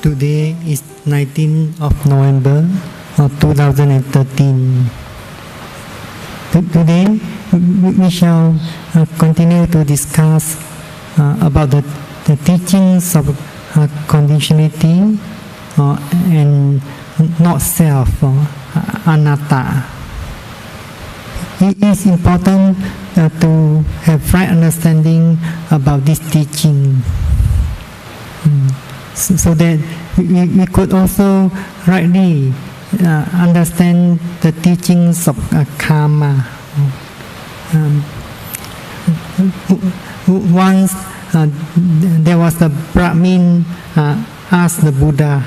Today is 19th of November of 2013. Today we shall continue to discuss about the teachings of conditionality and not self, anatta. It is important to have right understanding about this teaching. So that we could also rightly understand the teachings of karma. Once there was a Brahmin asked the Buddha.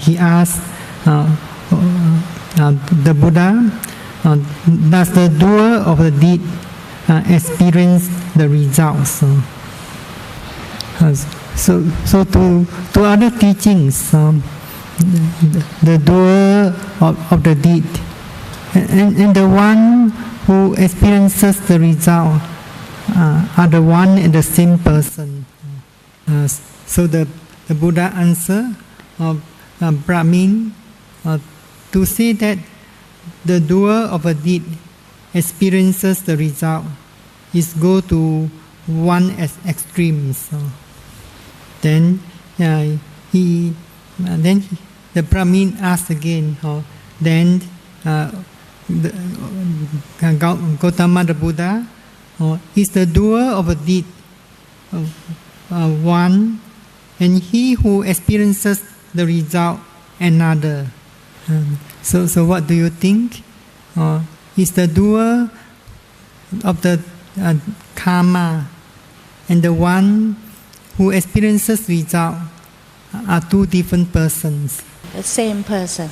He asked the Buddha, does the doer of the deed experience the results? So to other teachings, the doer of the deed and the one who experiences the result are the one and the same person. So the Buddha answered Brahmin, to say that the doer of a deed experiences the result is go to one extreme. Then the Brahmin asked again. Then Gautama the Buddha, is the doer of a deed one, and he who experiences the result another? So what do you think? Is the doer of the karma and the one who experiences result are two different persons? The same person.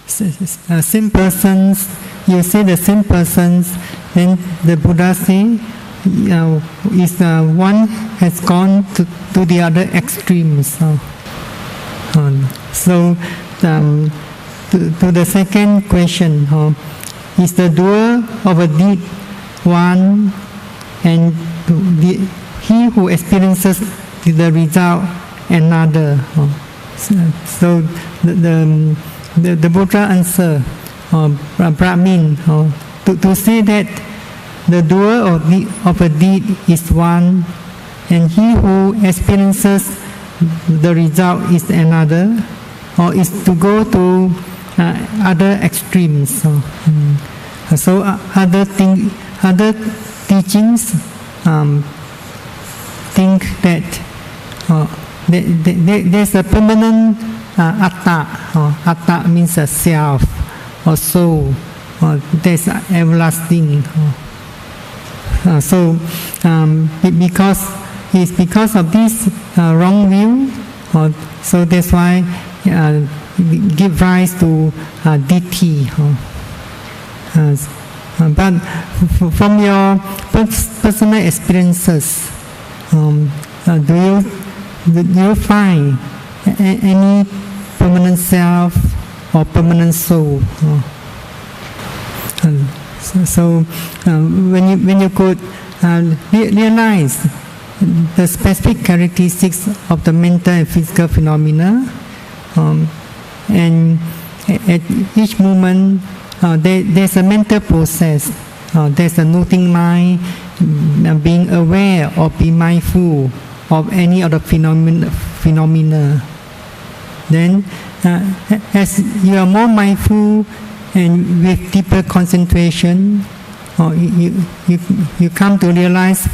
Same persons. You say the same persons, then the Buddha say, is one has gone to the other extremes. So to the second question, is the doer of a deed one, and he who experiences the result another? So the Buddha answer, Brahmin, to say that the doer of a deed is one, and he who experiences the result is another, or is to go to other extremes. So other teachings think that there's a permanent atta. Atta means a self or soul. There's everlasting. So because of this wrong view, so that's why give rise to ditthi. But from your personal experiences, do you find any permanent self or permanent soul? So when you could realize the specific characteristics of the mental and physical phenomena, and at each moment there's a mental process, there's a noting mind, being aware or be mindful of any of the phenomena. Then as you are more mindful and with deeper concentration, you come to realize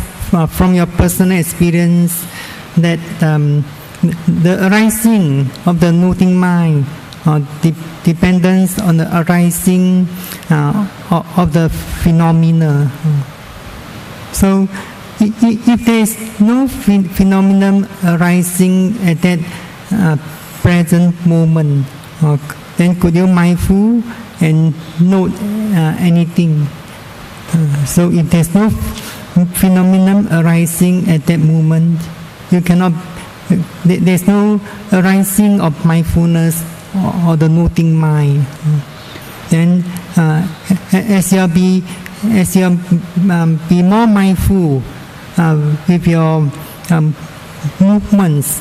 from your personal experience that the arising of the noting mind depends on the arising of the phenomena. So, if there is no phenomenon arising at that present moment, then could you mindful and note anything? So, if there is no phenomenon arising at that moment, you cannot. There is no arising of mindfulness or the noting mind. Then, as you be more mindful with your movements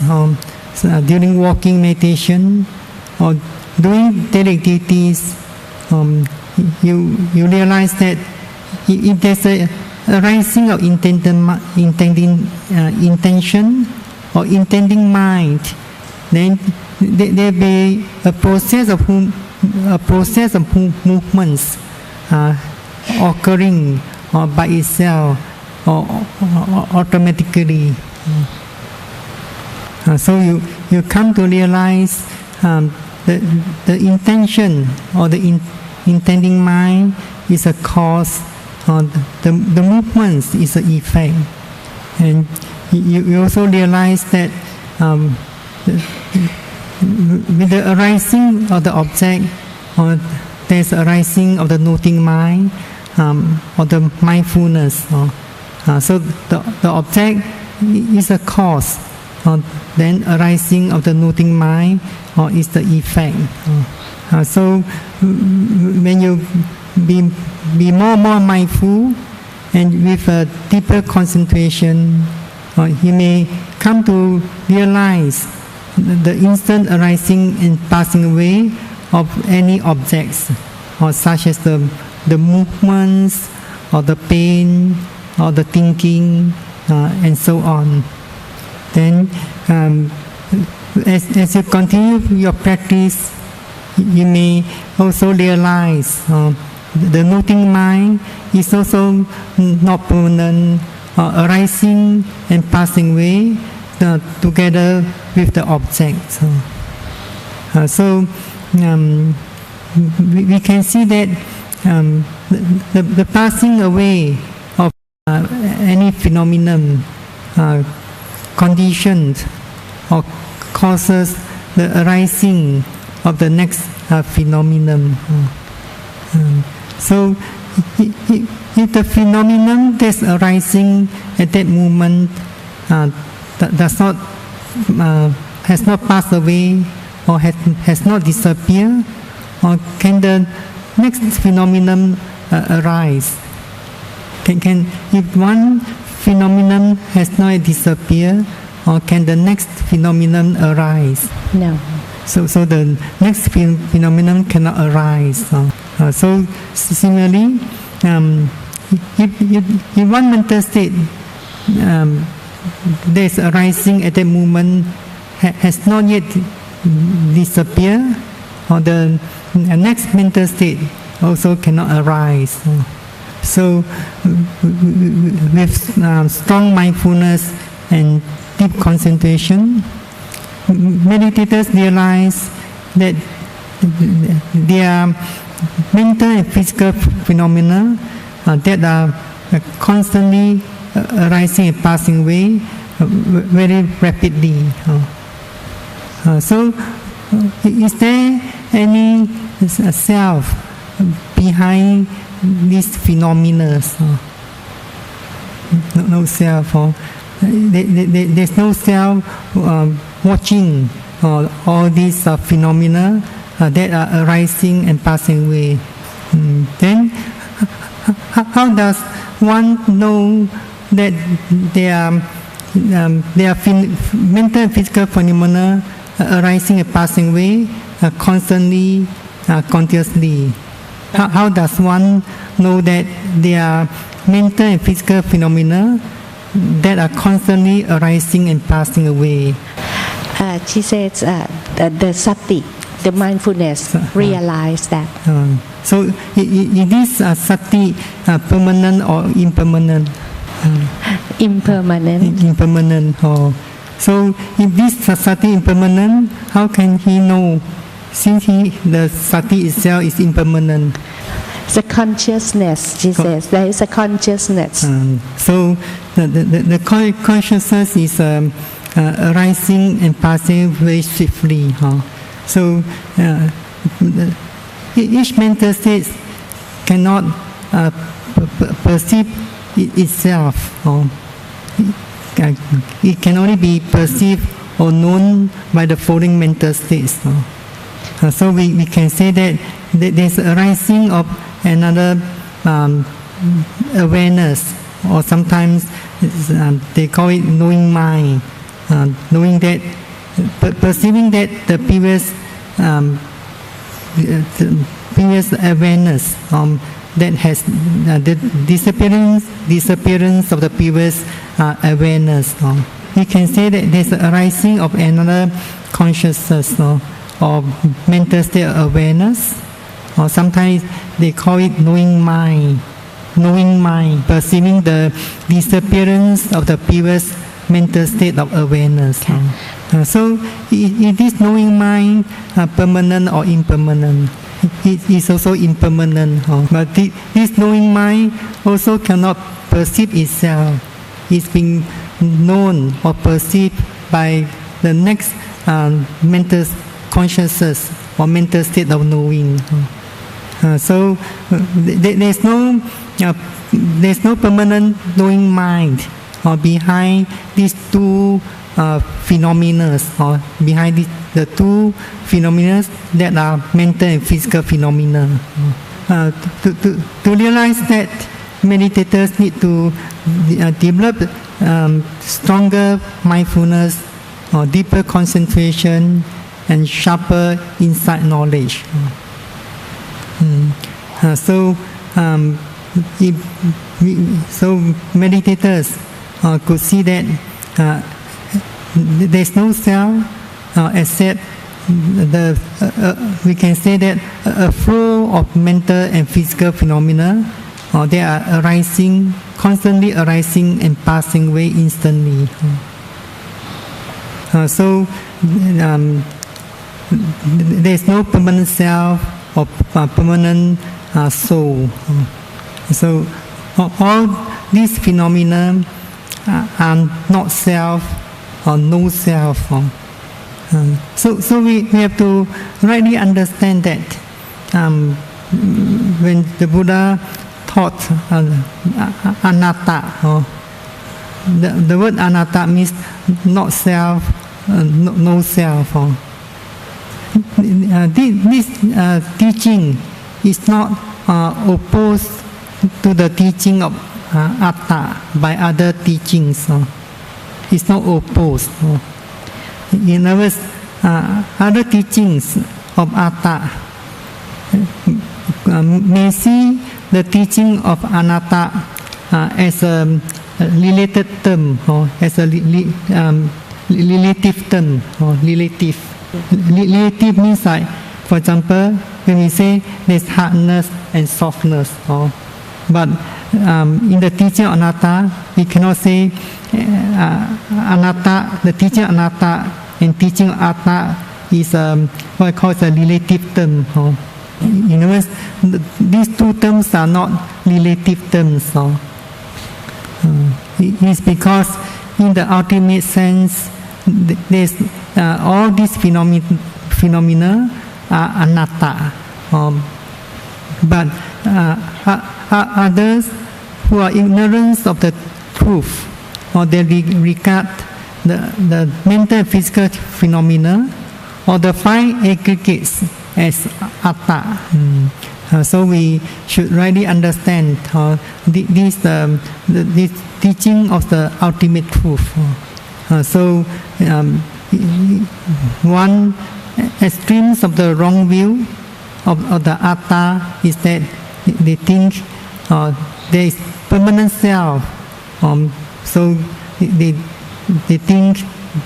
during walking meditation or doing daily activities, you realize that if there's a arising of intention or intending mind, then there be a process of movements occurring by itself or automatically. So you come to realize the intention or the intending mind is a cause, the movements is an effect, and you also realize that with the arising of the object, there's arising of the noting mind or the mindfulness. So the object is a cause, then arising of the noting mind is the effect. So when you be more mindful and with a deeper concentration, you may come to realize the instant arising and passing away of any objects, or such as the movements, or the pain, or the thinking, and so on. Then, as you continue your practice, you may also realize the noting mind is also not permanent, arising and passing away together with the object. So we can see that the passing away of any phenomenon conditions or causes the arising of the next phenomenon. So if the phenomenon that's arising at that moment has not passed away or has not disappeared, or can the next phenomenon arise? If one phenomenon has not disappeared, or can the next phenomenon arise? No. So the next phenomenon cannot arise. So similarly, if one mental state that's arising at that moment has not yet disappeared, or the next mental state also cannot arise. So with strong mindfulness and deep concentration, meditators realize that there are mental and physical phenomena that are constantly arising and passing away very rapidly. So, is there any self behind these phenomena? No self. There's no self watching all these phenomena that are arising and passing away. Then, how does one know that there are mental and physical phenomena arising and passing away constantly, continuously? How does one know that there are mental and physical phenomena that are constantly arising and passing away? She says the sati. the mindfulness realize that. So is this sati permanent or impermanent? Impermanent. Impermanent. So if this sati impermanent, how can he know? Since the sati itself is impermanent. The consciousness, she says, there is a consciousness. So the consciousness is arising and passing very swiftly. So each mental state cannot perceive itself. It can only be perceived or known by the following mental states. So we can say that there's a rising of another awareness, or sometimes they call it knowing mind, knowing that, perceiving that the previous awareness that has the disappearance of the previous awareness. We can say that there's a rising of another consciousness or mental state awareness, or sometimes they call it knowing mind, perceiving the disappearance of the previous mental state of awareness. So is this knowing mind permanent or impermanent? It is also impermanent, but this knowing mind also cannot perceive itself. It's being known or perceived by the next mental consciousness or mental state of knowing. So there's no permanent knowing mind behind these two phenomena, or behind the two phenomena that are mental and physical phenomena. To realize that, meditators need to develop stronger mindfulness, or deeper concentration, and sharper insight knowledge. So meditators could see that there's no self except we can say that a flow of mental and physical phenomena, they are arising, constantly arising and passing away instantly. So there's no permanent self or permanent soul. So all these phenomena are not self or no self. So we have to rightly understand that when the Buddha taught anatta, the word anatta means not self, no self. This teaching is not opposed to the teaching of atta by other teachings. It's not opposed. In other words, other teachings of atta may see the teaching of anatta as a related term, or as a relative term, or relative. Relative means like, for example, when we say there's hardness and softness, but in the teaching of anatta, we cannot say anatta, the teaching of anatta and teaching of atta is what I call a relative term. In other words, these two terms are not relative terms. It is because in the ultimate sense, there's all these phenomena are anatta. But others who are ignorant of the truth, or they regard the mental and physical phenomena or the five aggregates as atta. So we should rightly understand this teaching of the ultimate truth. So one extremes of the wrong view of the atta is that they think there is permanent self. So they think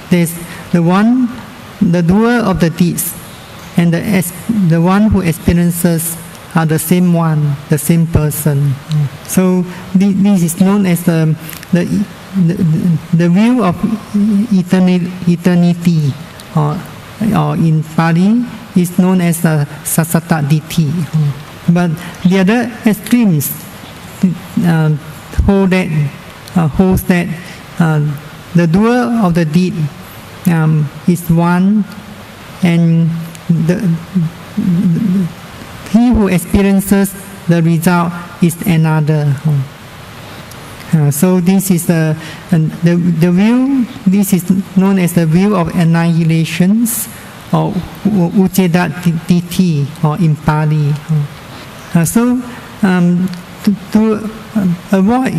there's the doer of the deeds, and the one who experiences are the same one, the same person. So this is known as the view of eternity, or in Pali is known as the Sasatta Ditti. But the other extremes holds that the doer of the deed is one, and he who experiences the result is another. So this is the view. This is known as the view of annihilations, or Ucceda Ditti, or in Pali. So to avoid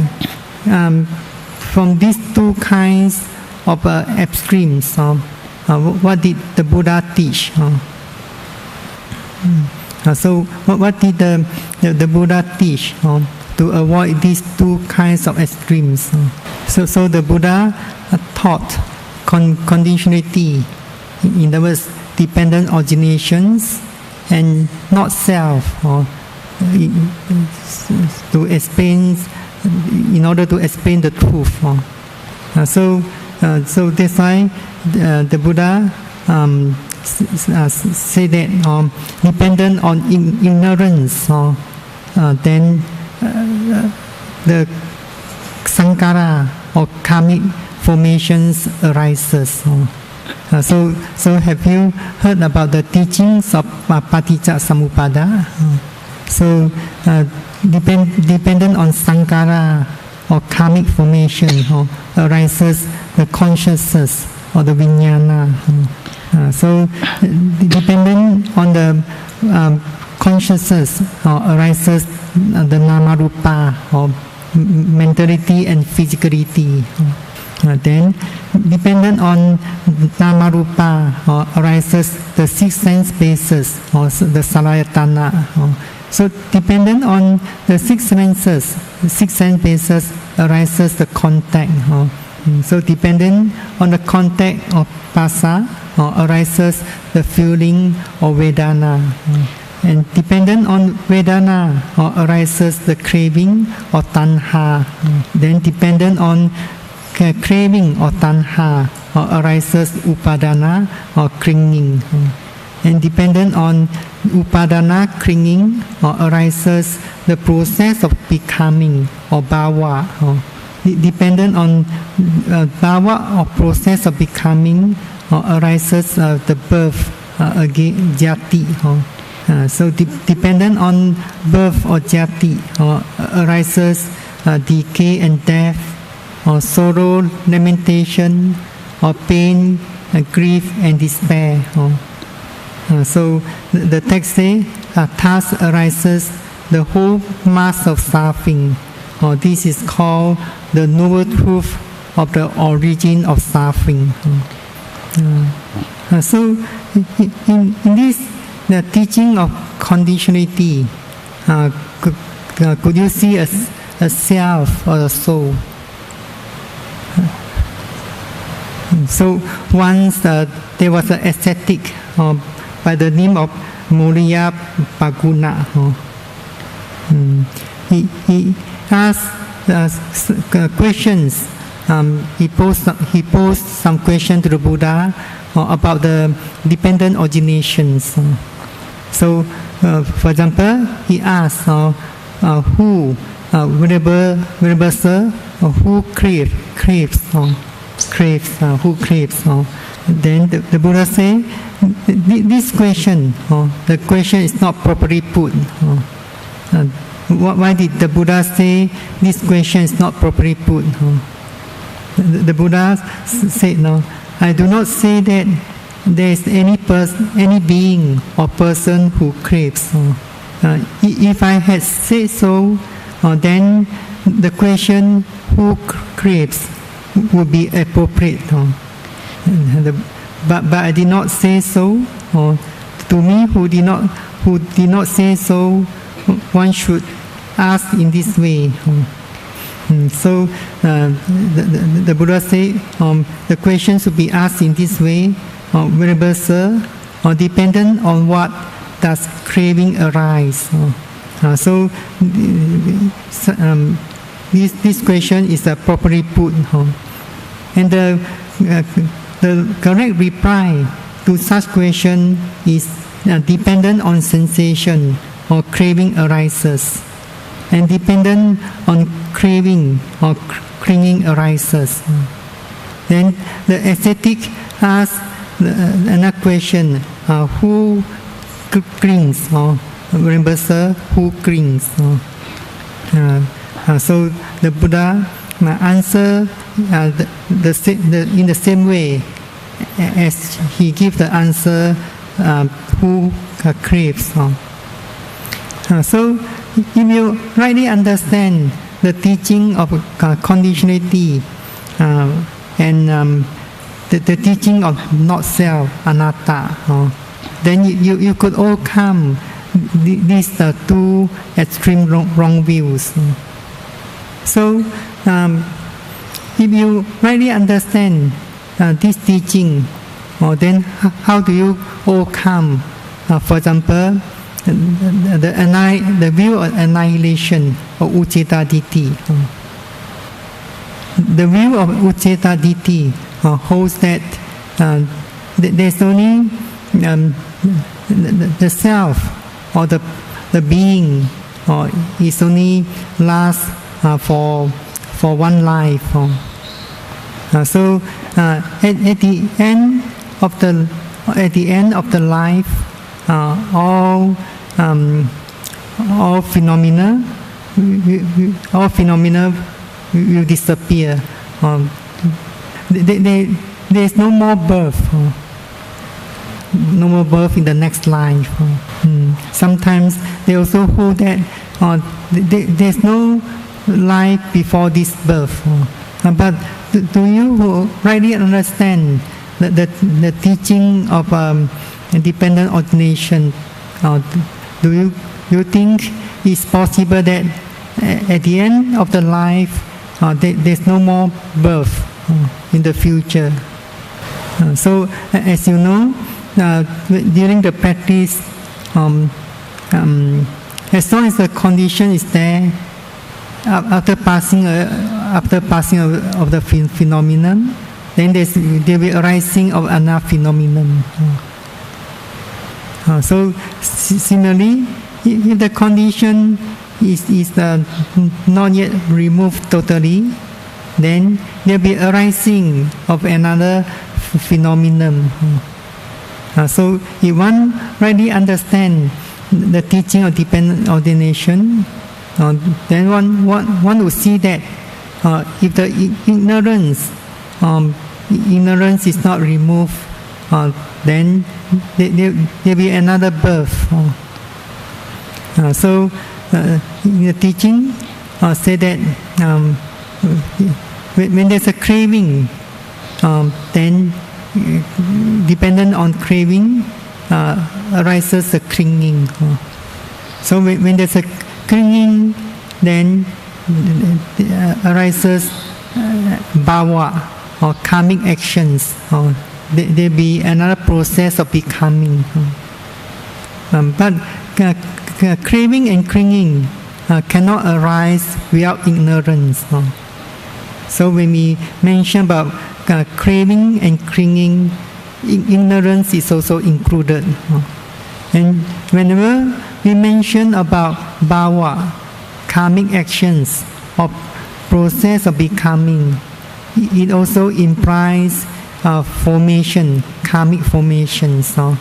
from these two kinds of extremes, what did the Buddha teach? So what did the Buddha teach to avoid these two kinds of extremes? So the Buddha taught conditionality, in other words, dependent originations, and not self, or to explain, in order to explain the truth. So that's why the Buddha say that dependent on ignorance, then the sankhara, or karmic formations, arises. So have you heard about the teachings of Paticcasamuppada? So dependent on sankhara, or karmic formation, arises the consciousness, or the vijnana. So dependent on the consciousness, arises the namarupa, or mentality and physicality. Then dependent on namarupa, arises the six sense bases, or the salayatana. So dependent on the six sense bases, arises the contact. So dependent on the contact of phassa, arises the feeling or vedana. And dependent on vedana, arises the craving or tanha. Then dependent on craving or tanha, arises upadana, or clinging. And dependent on upadana, clinging, arises the process of becoming, or bhava. Dependent on bhava, or process of becoming, arises the birth, again jati. So dependent on birth or jati, arises decay and death, or sorrow, lamentation, or pain, grief and despair. So the text says, thus arises the whole mass of suffering. This is called the noble truth of the origin of suffering. So in this the teaching of conditionality, could you see a self or a soul? So once there was an ascetic by the name of Moriya Paguna. He asked questions. He posed some questions to the Buddha about the dependent originations. So, for example, he asked, "Who, Venerable Sir, who craves? Who craves?" Then the Buddha said, "This question, the question is not properly put." Why did the Buddha say this question is not properly put? The Buddha said, "No, I do not say that there is any being or person who craves. If I had said so, then the question who craves would be appropriate. But I did not say so. To me, who did not say so, one should ask in this way." So the Buddha said, the question should be asked in this way: "Venerable Sir, or dependent on what does craving arise. This question is properly put, and the correct reply to such question is dependent on sensation or craving arises, and dependent on craving or clinging arises. Then the ascetic asks another question: who clings? Or remember, sir, who clings? So the Buddha answer in the same way as he gives the answer who craves. So if you rightly understand the teaching of conditionality and the teaching of not self, anatta, then you could overcome these two extreme wrong views. So if you rightly understand this teaching, then how do you overcome, for example, the view of annihilation of Ucceta Ditti? The view of Ucceta Ditti holds that there's only the self or the being is only lasts for one life. So at the end of the life, all phenomena will disappear. There's no more birth. No more birth in the next life. Sometimes they also hold that there's no life before this birth. But do you rightly understand the teaching of dependent origination? Do you think it's possible that at the end of the life there's no more birth in the future? So as you know, during the practice, as long as the condition is there, after passing of the phenomenon, then there will be arising of another phenomenon. So similarly, if the condition is not yet removed totally, then there will be arising of another phenomenon. So if one rightly understand the teaching of dependent origination, then one will see that if the ignorance is not removed, then there will be another birth. So in the teaching say that when there's a craving, then dependent on craving arises a clinging. So when there's a clinging, then arises bhava or karmic actions. There be another process of becoming. But craving and clinging cannot arise without ignorance. So when we mention about craving and clinging, ignorance is also included. And whenever we mention about bhava, karmic actions, or process of becoming, it also implies formation, karmic formations. So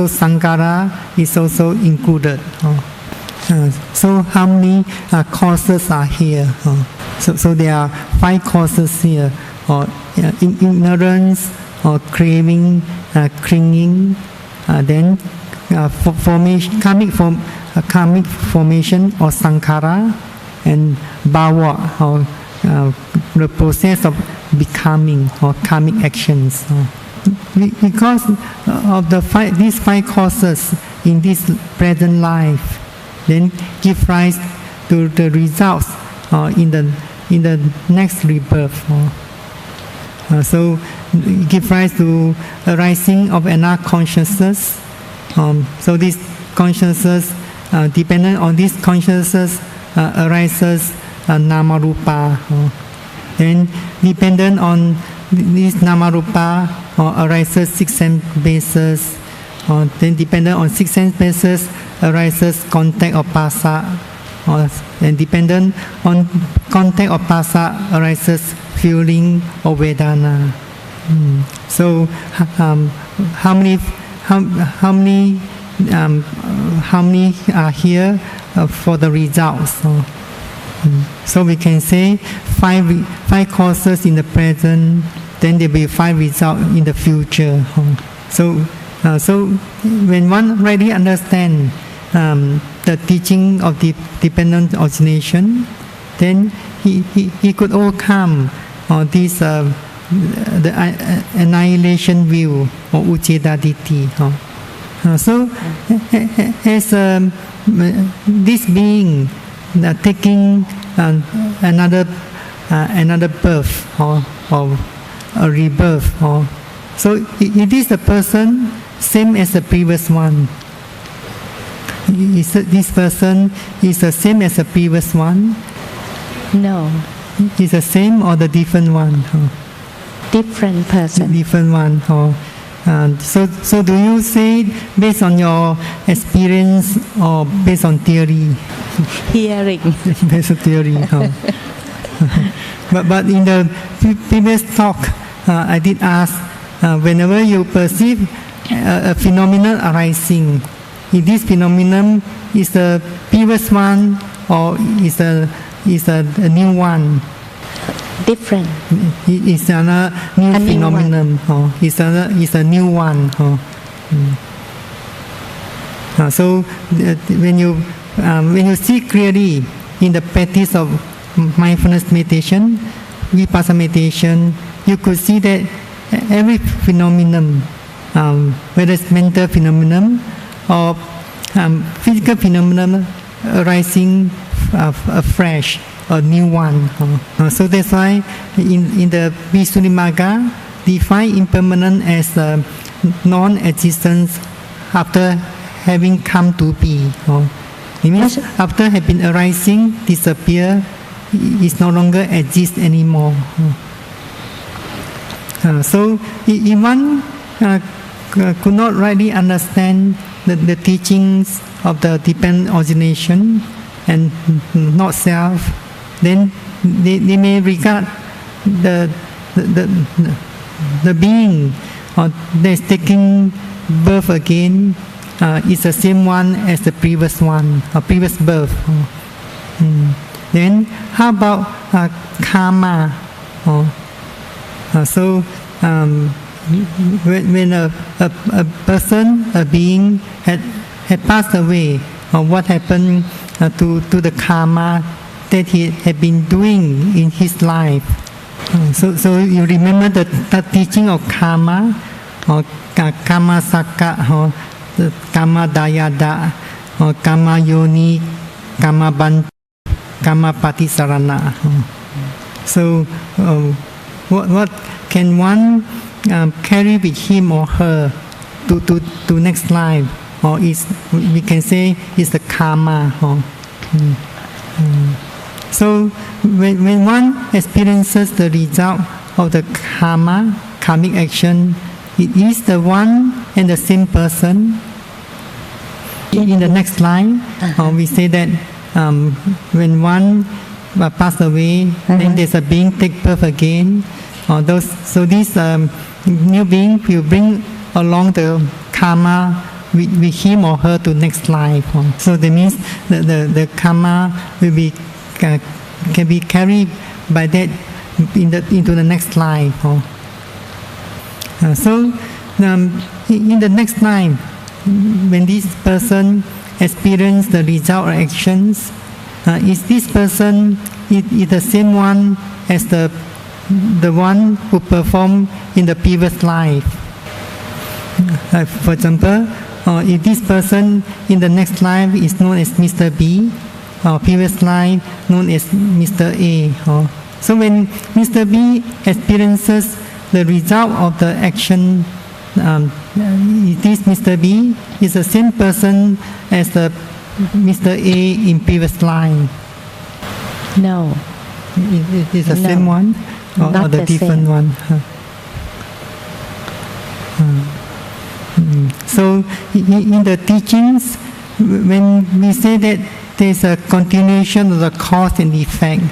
sankhara is also included. So how many causes are here? So there are 5 causes here: ignorance, or craving, clinging, then formation, karmic formation or sankhara, and bhava, or the process of becoming, or karmic actions. Because of these 5 causes in this present life, then give rise to the results in the next rebirth. So give rise to arising of another consciousness. So this consciousness, dependent on this consciousness, arises nama rupa. Then dependent on this nama rupa arises six sense bases. Then dependent on six sense bases arises contact of phasa. And dependent on contact of phasa arises feeling or vedana. So how many are here for the results? So we can say five causes in the present, then there will be five results in the future. So when one really understands the teaching of the dependent origination, then he could overcome this the annihilation view or uchedaditi. So as this being taking another birth or a rebirth, so it is the person same as the previous one. This person is the same as the previous one? No. Is the same or the different one? Different person. Different one. So do you say based on your experience or based on theory? Hearing. Based on theory. But in the previous talk, I did ask, whenever you perceive a phenomenon arising, is this phenomenon is the previous one or is a new one? Different. It's a new phenomenon. It's a new one. So when you see clearly in the practice of mindfulness meditation, vipassana meditation, you could see that every phenomenon, whether it's mental phenomenon or physical phenomenon arising afresh, a new one. So that's why in the Visuddhimagga, define impermanent as non-existence after having come to be. It means after having been arising, disappear, it no longer exists anymore. So if one could not rightly understand the teachings of the dependent origination and not self, then they may regard the being that's taking birth again is the same one as the previous one, or previous birth. Then how about karma? So when a person, a being had passed away, what happened to the karma that he had been doing in his life? So you remember the teaching of karma, or karma sakka, or karma dayada, or karma yoni, karma bant, karma patisarana. So what can one carry with him or her to next life, or is, we can say, is the karma. So when one experiences the result of the karmic action, it is the one and the same person in the next life. We say that when one passed away, then there's a being take birth again. So this new being will bring along the karma with him or her to next life. So that means the karma will be can be carried by that into the next life. So in the next life, when this person experiences the result or actions, is this person is the same one as the one who performed in the previous life? For example, if this person in the next life is known as Mr. B, or previous life known as Mr. A. So when Mr. B experiences the result of the action, this Mr. B is the same person as the Mr. A in previous line. No. It is the No. same one or Not the the different same. one? So in the teachings, when we say that there's a continuation of the cause and effect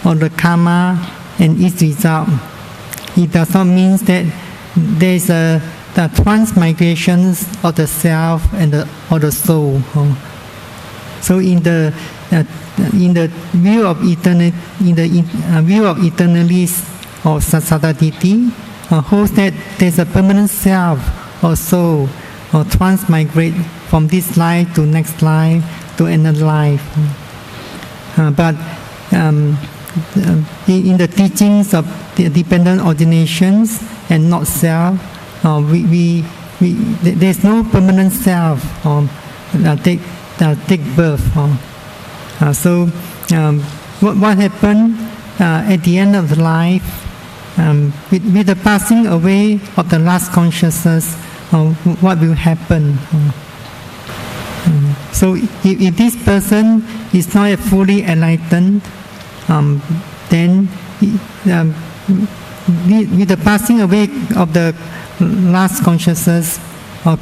or the karma and its result, it does not mean that there's the transmigrations of the self and or the soul. So in the view of eternity, view of eternalists or Sasadaditi, holds that there's a permanent self or soul or transmigrate from this life to next life to another life. But in the teachings of the dependent originations and not self, there's no permanent self take birth. So what happened at the end of the life, with the passing away of the last consciousness, what will happen? So if this person is not fully enlightened, then with the passing away of the last consciousness,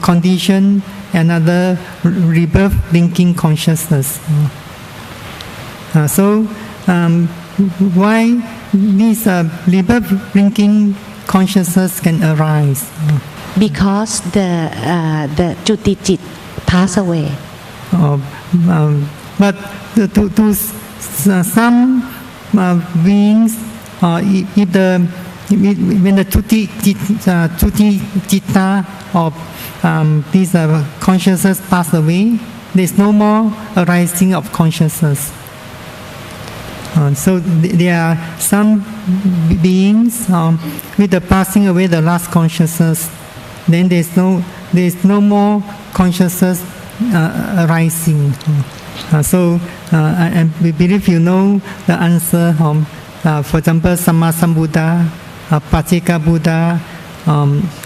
condition another rebirth linking consciousness. So why this rebirth linking consciousness can arise? Because the Jutijit pass away. But to some beings, when the Jutijita of these consciousness pass away, there's no more arising of consciousness. So there are some beings with the passing away the last consciousness, then there's no more consciousness arising. So we believe you know the answer. For example, Samma Sambuddha, Pacheka Buddha,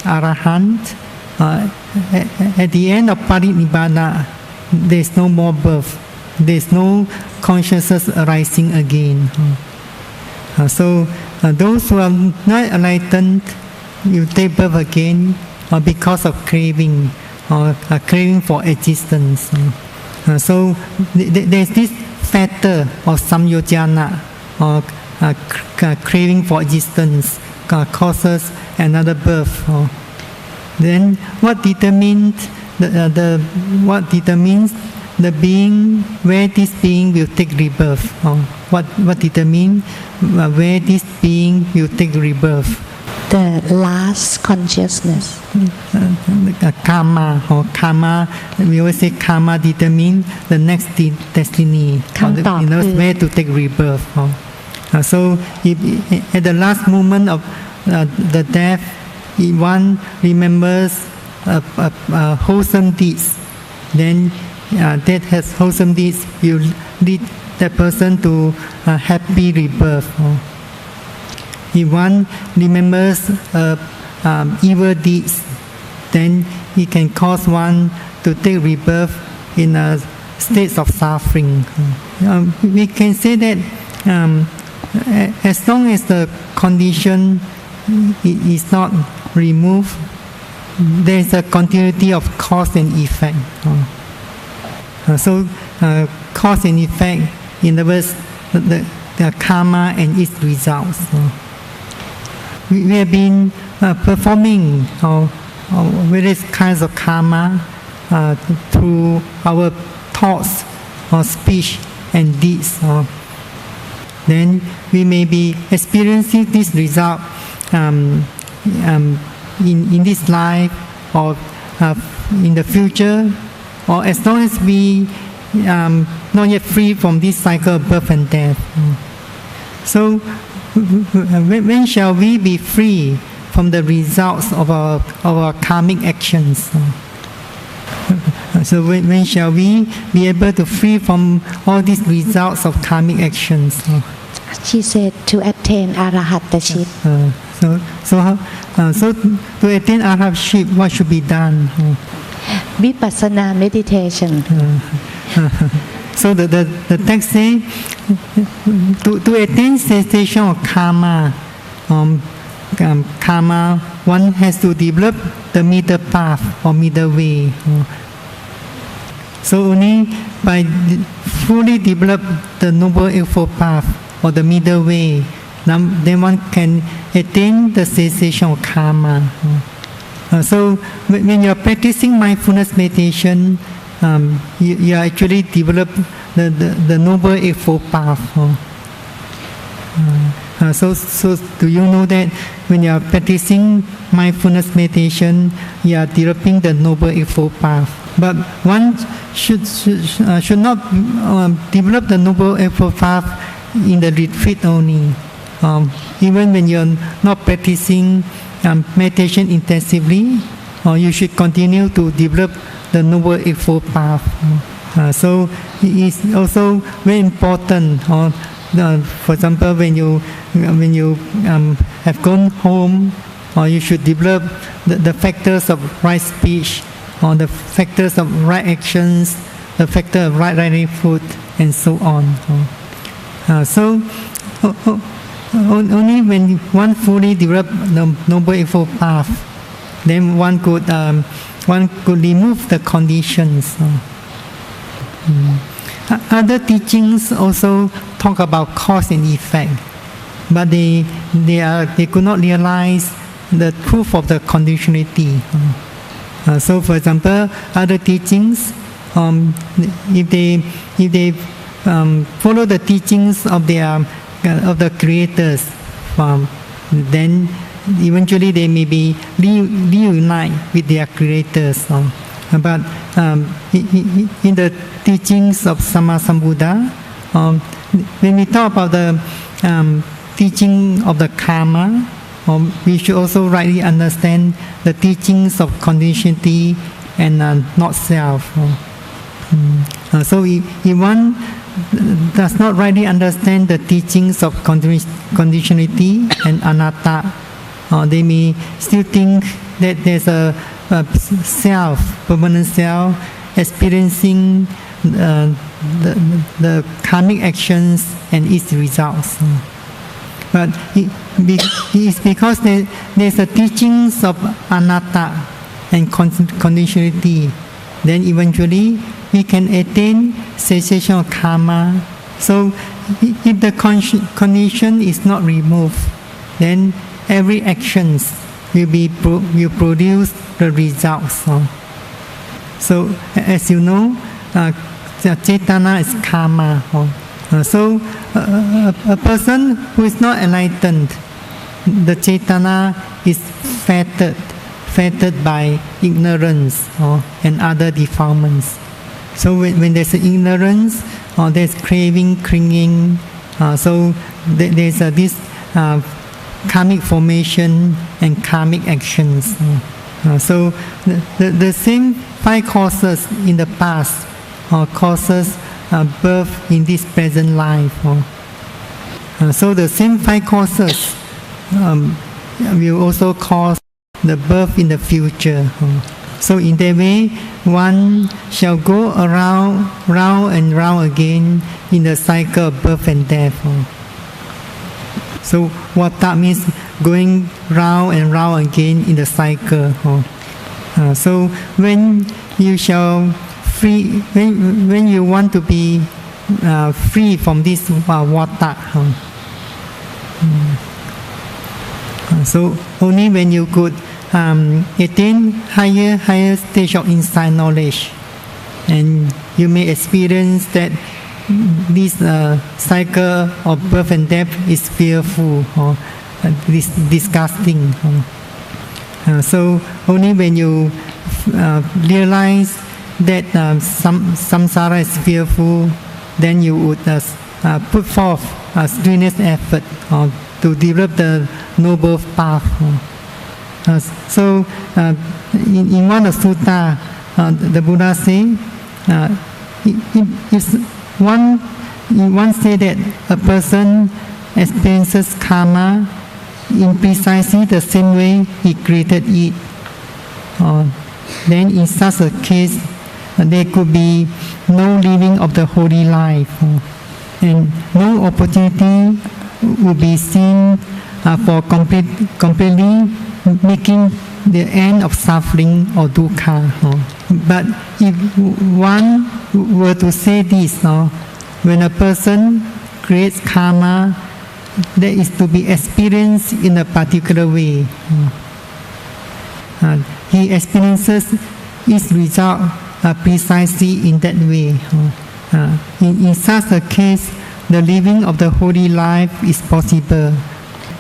Arahant. At the end of Parinibbana, there's no more birth. There's no consciousness arising again. So those who are not enlightened will take birth again because of craving or craving for existence. So there's this factor of samyojana or craving for existence causes another birth. Then what determines the being where this being will take rebirth? What determines where this being will take rebirth? The last consciousness. Karma or karma. We always say karma determines the next destiny. Where to take rebirth. So if at the last moment of the death, if one remembers wholesome deeds, then that has wholesome deeds will lead that person to happy rebirth. If one remembers evil deeds, then it can cause one to take rebirth in a state of suffering. We can say that as long as the condition is not removed, there is a continuity of cause and effect. So cause and effect, in other words, the karma and its results. We have been performing various kinds of karma through our thoughts or speech and deeds. Then we may be experiencing this result in this life or in the future, or as long as we not yet free from this cycle of birth and death. So when shall we be free from the results of our karmic actions? So when shall we be able to free from all these results of karmic actions? She said to attain arahatachit. So to attain arhatship, what should be done? Vipassana meditation. So the text say to attain cessation of karma, one has to develop the middle path or middle way. So only by fully develop the Noble Eightfold Path or the middle way, then one can attain the cessation of karma. So when you are practicing mindfulness meditation, you actually develop the Noble Eightfold Path. So do you know that when you are practicing mindfulness meditation, you are developing the Noble Eightfold Path? But one should not develop the Noble Eightfold Path in the retreat only. Even when you are not practicing meditation intensively, you should continue to develop the Noble Eightfold Path. So it is also very important. For example, when you have gone home, you should develop the factors of right speech, or the factors of right actions, the factor of right livelihood, and so on. So only when one fully develop the Noble Eightfold Path, then one could remove the conditions. Other teachings also talk about cause and effect, but they could not realize the truth of the conditionality. So, for example, other teachings, if they follow the teachings of the creators, then eventually they may be reunite with their creators. But in the teachings of Sammasambuddha, when we talk about the teaching of the karma, we should also rightly understand the teachings of conditionality and not self. So if one does not rightly understand the teachings of conditionality and anatta, they may still think that there's a self, permanent self, experiencing the karmic actions and its results. But it is because there's a teachings of anatta and conditionality, then eventually we can attain cessation of karma. So if the condition is not removed, then every actions will produce the results. So as you know, Cetana is karma. So a person who is not enlightened, the Cetana is fettered by ignorance and other defilements. So when there's ignorance, there's craving, clinging. So there's this karmic formation and karmic actions. So the same 5 causes in the past causes birth in this present life. So the same 5 causes will also cause the birth in the future. So in that way, one shall go round and round again in the cycle of birth and death. So what that means, going round and round again in the cycle. So when you shall free, when you want to be free from this vata, so only when you could attain higher stage of insight knowledge, and you may experience that this cycle of birth and death is fearful or disgusting. So only when you realize that samsara is fearful, then you would put forth a strenuous effort to develop the noble path. So in one of sutta, the Buddha say, one say that a person experiences karma in precisely the same way He created it. Then in such a case, there could be no living of the holy life, and no opportunity would be seen for completely making the end of suffering or dukkha. But if one were to say this, when a person creates karma, that is to be experienced in a particular way. He experiences its result precisely in that way. In such a case, the living of the holy life is possible.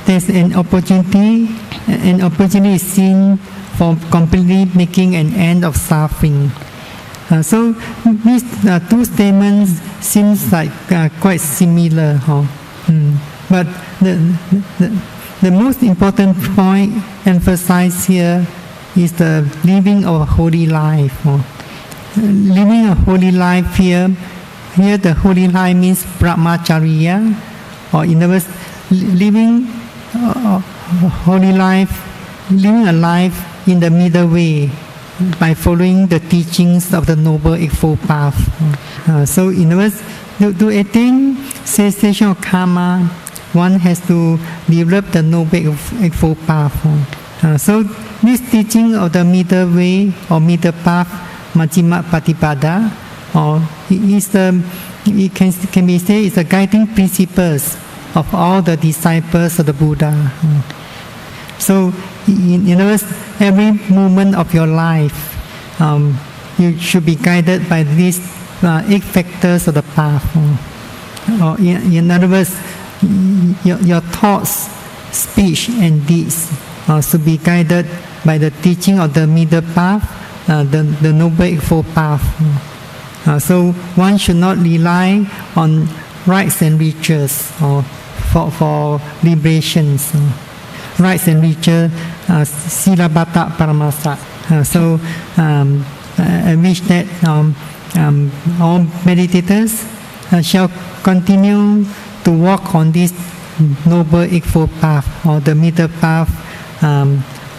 There's an opportunity is seen for completely making an end of suffering. So these two statements seems like quite similar. But the most important point emphasized here is the living of a holy life. Living a holy life here the holy life means brahmacharya, or in other words, living a holy life, living a life in the middle way by following the teachings of the Noble Eightfold Path. So in other words, to attain cessation of karma, one has to develop the Noble Eightfold Path. So this teaching of the middle way or middle path, Majjhima Patipada, it can be said is the guiding principles of all the disciples of the Buddha. So in other words, every moment of your life, you should be guided by these 8 factors of the path. Or in other words, your thoughts, speech, and deeds should be guided by the teaching of the middle path, the Noble Eightfold Path. So one should not rely on rites and rituals for liberations. Rites and rituals, Silabata Paramasa. So I wish that all meditators shall continue to walk on this Noble Eightfold Path or the middle path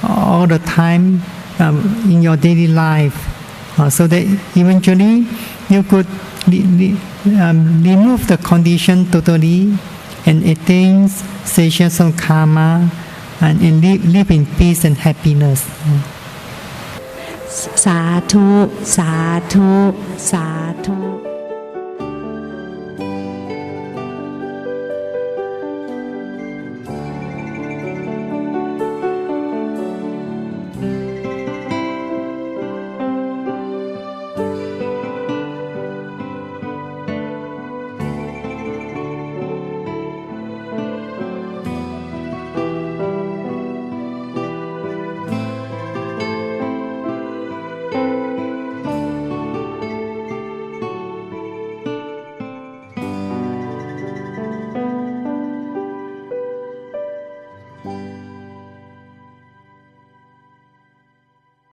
all the time in your daily life, so that eventually you could remove the condition totally and attain cessation of karma and live in peace and happiness. สาธุ สาธุ สาธุ